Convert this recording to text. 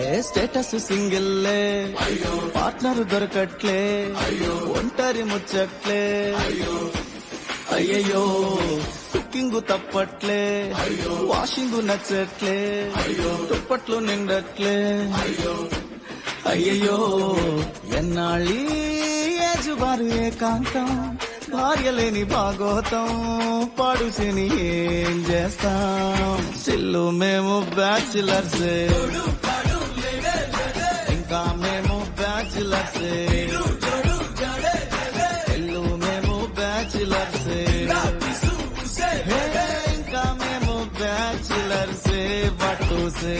ఏ status సింగిల్లే partner దొరకట్లే ఒంటరి ముచ్చట్లే అయ్యయ్యో కుకింగ్ తప్పట్లే వాషింగ్ నచ్చట్లే దుప్పట్లు నిండట్లే అయ్యయ్యో ఎన్నాళ్ళీ ఏజుబారు ఏకాంతం భార్య లేని భాగోతం పాడుసిని ఏం చేస్తాం సిల్లు మేము బ్యాచిలర్సే ఇంకా మేము బ్యాచిలర్సే సిల్లు మేము బ్యాచిలర్సే ఇంకా మేము బ్యాచిలర్సే బట్టుసే